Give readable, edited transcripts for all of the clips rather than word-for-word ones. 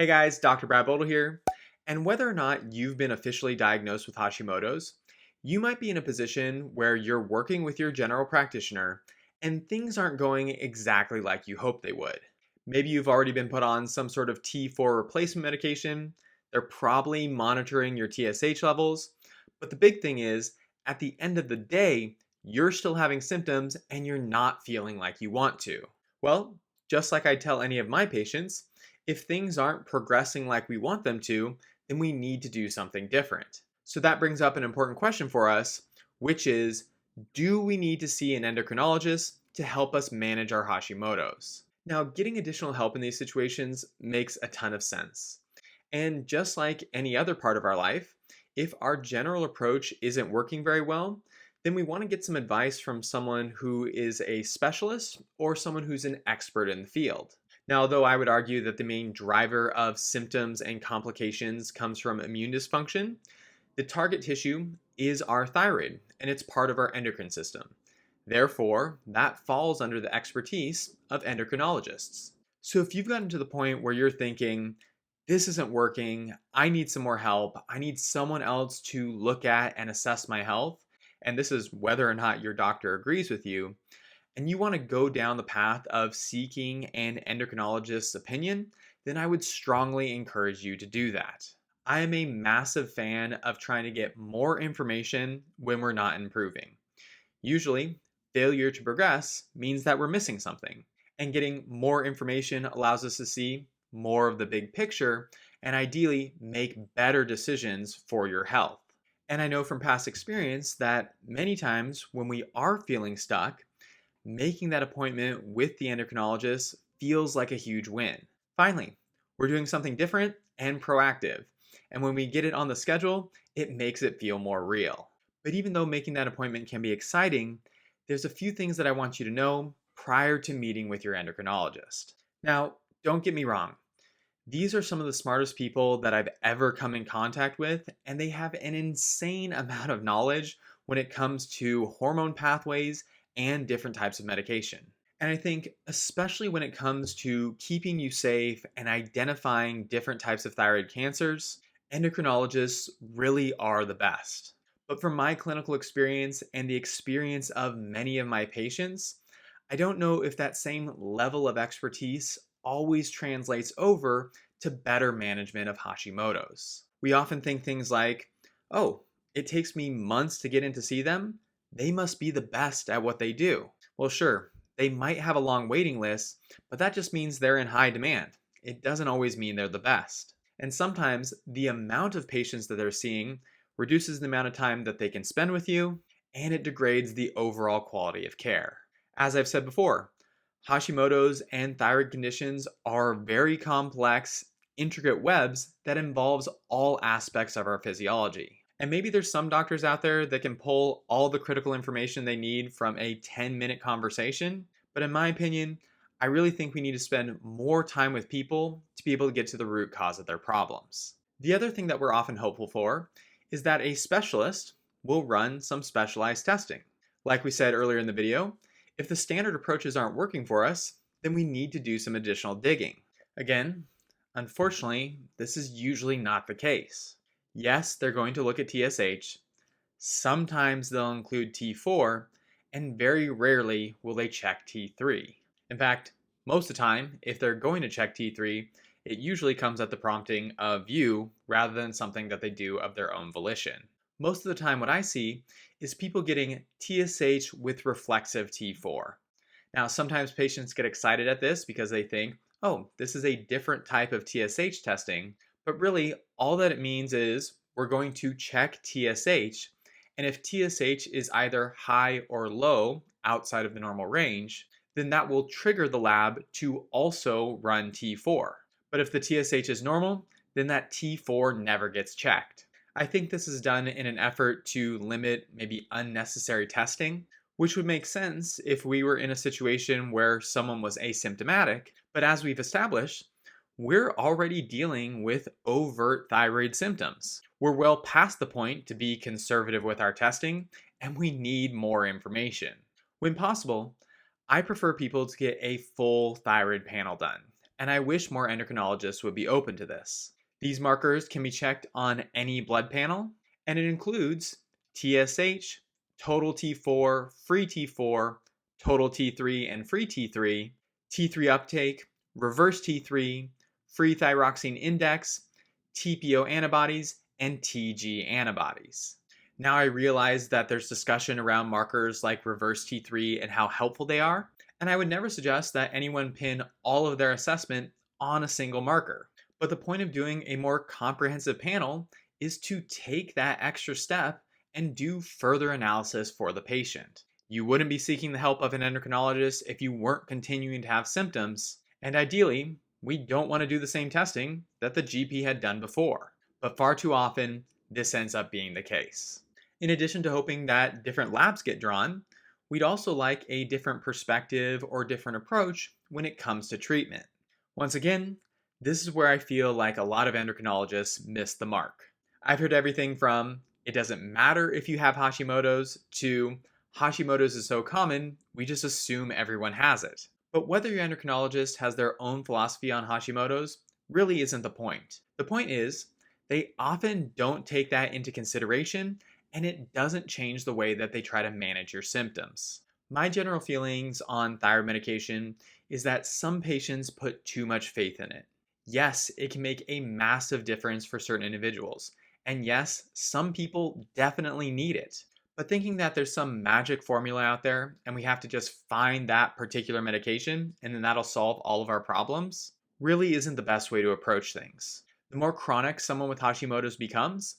Hey guys, Dr. Bodle here. And whether or not you've been officially diagnosed with Hashimoto's, you might be in a position where you're working with your general practitioner and things aren't going exactly like you hoped they would. Maybe you've already been put on some sort of T4 replacement medication. They're probably monitoring your TSH levels. But the big thing is, at the end of the day, you're still having symptoms and you're not feeling like you want to. Well, just like I tell any of my patients, if things aren't progressing like we want them to, then we need to do something different. So that brings up an important question for us, which is, do we need to see an endocrinologist to help us manage our Hashimoto's? Now, getting additional help in these situations makes a ton of sense. And just like any other part of our life, if our general approach isn't working very well, then we want to get some advice from someone who is a specialist or someone who's an expert in the field. Now, though I would argue that the main driver of symptoms and complications comes from immune dysfunction, the target tissue is our thyroid, and it's part of our endocrine system. Therefore, that falls under the expertise of endocrinologists. So if you've gotten to the point where you're thinking, this isn't working, I need some more help, I need someone else to look at and assess my health, and this is whether or not your doctor agrees with you, and you want to go down the path of seeking an endocrinologist's opinion, then I would strongly encourage you to do that. I am a massive fan of trying to get more information when we're not improving. Usually, failure to progress means that we're missing something, and getting more information allows us to see more of the big picture and ideally make better decisions for your health. And I know from past experience that many times when we are feeling stuck, making that appointment with the endocrinologist feels like a huge win. Finally, we're doing something different and proactive. And when we get it on the schedule, it makes it feel more real. But even though making that appointment can be exciting, there's a few things that I want you to know prior to meeting with your endocrinologist. Now, don't get me wrong. These are some of the smartest people that I've ever come in contact with, and they have an insane amount of knowledge when it comes to hormone pathways and different types of medication. And I think, especially when it comes to keeping you safe and identifying different types of thyroid cancers, endocrinologists really are the best. But from my clinical experience and the experience of many of my patients, I don't know if that same level of expertise always translates over to better management of Hashimoto's. We often think things like, oh, it takes me months to get in to see them. They must be the best at what they do. Well, sure, they might have a long waiting list, but that just means they're in high demand. It doesn't always mean they're the best. And sometimes the amount of patients that they're seeing reduces the amount of time that they can spend with you, and it degrades the overall quality of care. As I've said before, Hashimoto's and thyroid conditions are very complex, intricate webs that involves all aspects of our physiology. And maybe there's some doctors out there that can pull all the critical information they need from a 10-minute conversation, but in my opinion, I really think we need to spend more time with people to be able to get to the root cause of their problems. The other thing that we're often hopeful for is that a specialist will run some specialized testing. Like we said earlier in the video, if the standard approaches aren't working for us, then we need to do some additional digging. Again, unfortunately, this is usually not the case. Yes, they're going to look at TSH, sometimes they'll include T4, and very rarely will they check T3. In fact, most of the time, if they're going to check T3, it usually comes at the prompting of you rather than something that they do of their own volition. Most of the time, what I see is people getting TSH with reflexive T4. Now, sometimes patients get excited at this because they think, oh, this is a different type of TSH testing, but really all that it means is we're going to check TSH, and if TSH is either high or low outside of the normal range, then that will trigger the lab to also run T4. But if the TSH is normal, then that T4 never gets checked. I think this is done in an effort to limit maybe unnecessary testing, which would make sense if we were in a situation where someone was asymptomatic, but as we've established, we're already dealing with overt thyroid symptoms. We're well past the point to be conservative with our testing, and we need more information. When possible, I prefer people to get a full thyroid panel done, and I wish more endocrinologists would be open to this. These markers can be checked on any blood panel, and it includes TSH, total T4, free T4, total T3 and free T3, T3 uptake, reverse T3, free thyroxine index, TPO antibodies, and TG antibodies. Now I realize that there's discussion around markers like reverse T3 and how helpful they are, and I would never suggest that anyone pin all of their assessment on a single marker. But the point of doing a more comprehensive panel is to take that extra step and do further analysis for the patient. You wouldn't be seeking the help of an endocrinologist if you weren't continuing to have symptoms, and ideally, we don't want to do the same testing that the GP had done before. But far too often, this ends up being the case. In addition to hoping that different labs get drawn, we'd also like a different perspective or different approach when it comes to treatment. Once again, this is where I feel like a lot of endocrinologists miss the mark. I've heard everything from it doesn't matter if you have Hashimoto's to Hashimoto's is so common, we just assume everyone has it. But whether your endocrinologist has their own philosophy on Hashimoto's really isn't the point. The point is, they often don't take that into consideration, and it doesn't change the way that they try to manage your symptoms. My general feelings on thyroid medication is that some patients put too much faith in it. Yes, it can make a massive difference for certain individuals. And yes, some people definitely need it. But thinking that there's some magic formula out there and we have to just find that particular medication and then that'll solve all of our problems really isn't the best way to approach things. The more chronic someone with Hashimoto's becomes,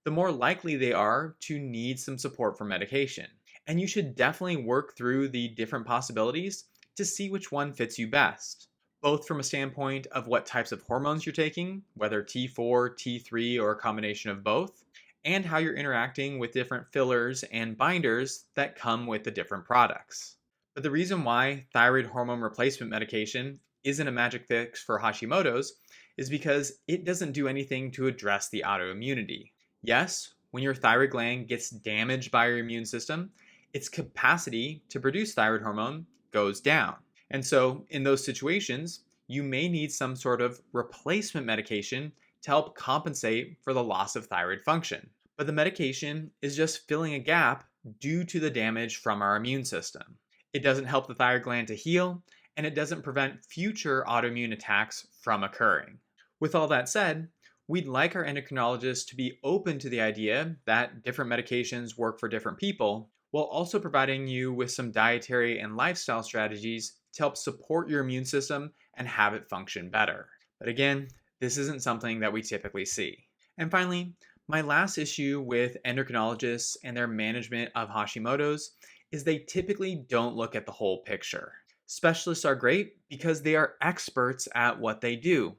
the more likely they are to need some support for medication. And you should definitely work through the different possibilities to see which one fits you best, both from a standpoint of what types of hormones you're taking, whether T4, T3, or a combination of both, and how you're interacting with different fillers and binders that come with the different products. But the reason why thyroid hormone replacement medication isn't a magic fix for Hashimoto's is because it doesn't do anything to address the autoimmunity. Yes, when your thyroid gland gets damaged by your immune system, its capacity to produce thyroid hormone goes down. And so, in those situations, you may need some sort of replacement medication to help compensate for the loss of thyroid function. But the medication is just filling a gap due to the damage from our immune system. It doesn't help the thyroid gland to heal, and it doesn't prevent future autoimmune attacks from occurring. With all that said, we'd like our endocrinologists to be open to the idea that different medications work for different people, while also providing you with some dietary and lifestyle strategies to help support your immune system and have it function better. But again, this isn't something that we typically see. And finally, my last issue with endocrinologists and their management of Hashimoto's is they typically don't look at the whole picture. Specialists are great because they are experts at what they do,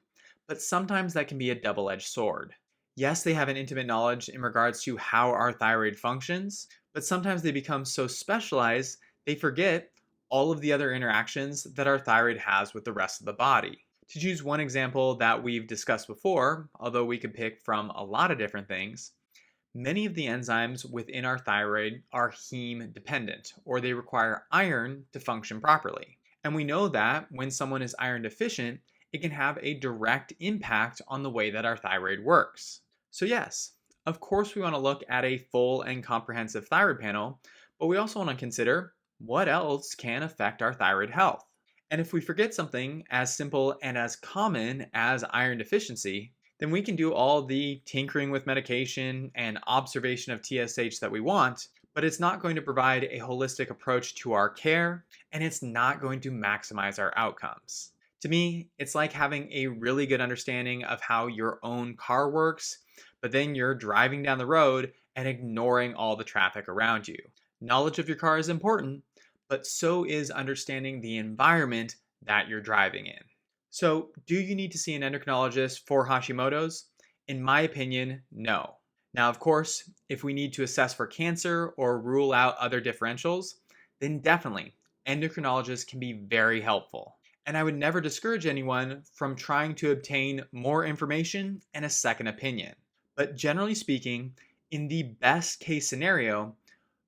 but sometimes that can be a double-edged sword. Yes, they have an intimate knowledge in regards to how our thyroid functions, but sometimes they become so specialized they forget all of the other interactions that our thyroid has with the rest of the body. To choose one example that we've discussed before, although we could pick from a lot of different things, many of the enzymes within our thyroid are heme dependent, or they require iron to function properly. And we know that when someone is iron deficient, it can have a direct impact on the way that our thyroid works. So yes, of course we want to look at a full and comprehensive thyroid panel, but we also want to consider what else can affect our thyroid health. And if we forget something as simple and as common as iron deficiency, then we can do all the tinkering with medication and observation of TSH that we want, but it's not going to provide a holistic approach to our care, and it's not going to maximize our outcomes. To me, it's like having a really good understanding of how your own car works, but then you're driving down the road and ignoring all the traffic around you. Knowledge of your car is important, but so is understanding the environment that you're driving in. So, do you need to see an endocrinologist for Hashimoto's? In my opinion, no. Now, of course, if we need to assess for cancer or rule out other differentials, then definitely, endocrinologists can be very helpful. And I would never discourage anyone from trying to obtain more information and a second opinion. But generally speaking, in the best case scenario,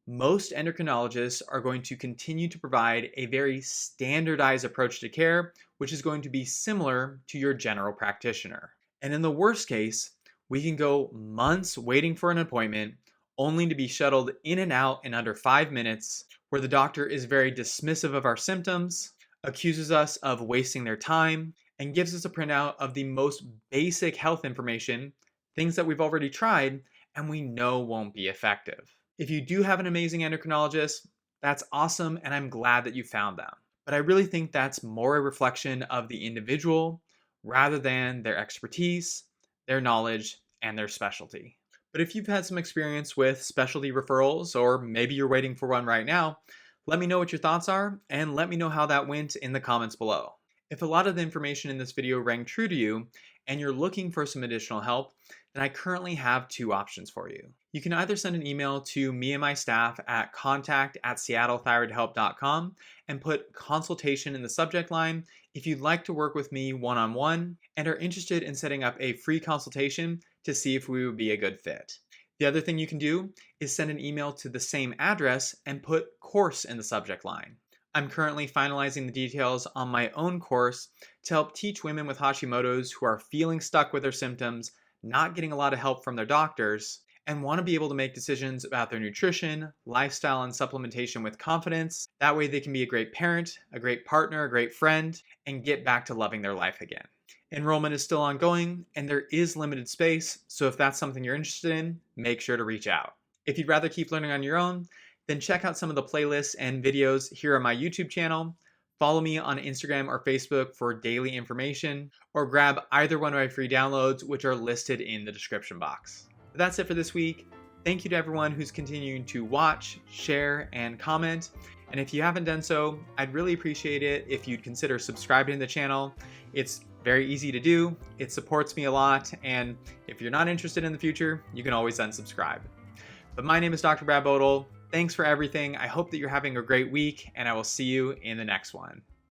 Most endocrinologists are going to continue to provide a very standardized approach to care, which is going to be similar to your general practitioner. And in the worst case, we can go months waiting for an appointment only to be shuttled in and out in under 5 minutes, where the doctor is very dismissive of our symptoms, accuses us of wasting their time, and gives us a printout of the most basic health information, things that we've already tried and we know won't be effective. If you do have an amazing endocrinologist, that's awesome, and I'm glad that you found them. But I really think that's more a reflection of the individual rather than their expertise, their knowledge, and their specialty. But if you've had some experience with specialty referrals, or maybe you're waiting for one right now, let me know what your thoughts are, and let me know how that went in the comments below. If a lot of the information in this video rang true to you, and you're looking for some additional help, then I currently have two options for you. You can either send an email to me and my staff at contact@seattlethyroidhelp.com and put consultation in the subject line if you'd like to work with me one-on-one and are interested in setting up a free consultation to see if we would be a good fit. The other thing you can do is send an email to the same address and put course in the subject line. I'm currently finalizing the details on my own course to help teach women with Hashimoto's who are feeling stuck with their symptoms, not getting a lot of help from their doctors, and want to be able to make decisions about their nutrition, lifestyle, and supplementation with confidence. That way they can be a great parent, a great partner, a great friend, and get back to loving their life again. Enrollment is still ongoing, and there is limited space, so if that's something you're interested in, make sure to reach out. If you'd rather keep learning on your own, then check out some of the playlists and videos here on my YouTube channel. Follow me on Instagram or Facebook for daily information, or grab either one of my free downloads, which are listed in the description box. But that's it for this week. Thank you to everyone who's continuing to watch, share, and comment. And if you haven't done so, I'd really appreciate it if you'd consider subscribing to the channel. It's very easy to do, it supports me a lot, and if you're not interested in the future, you can always unsubscribe. But my name is Dr. Brad Bodle. Thanks for everything. I hope that you're having a great week, and I will see you in the next one.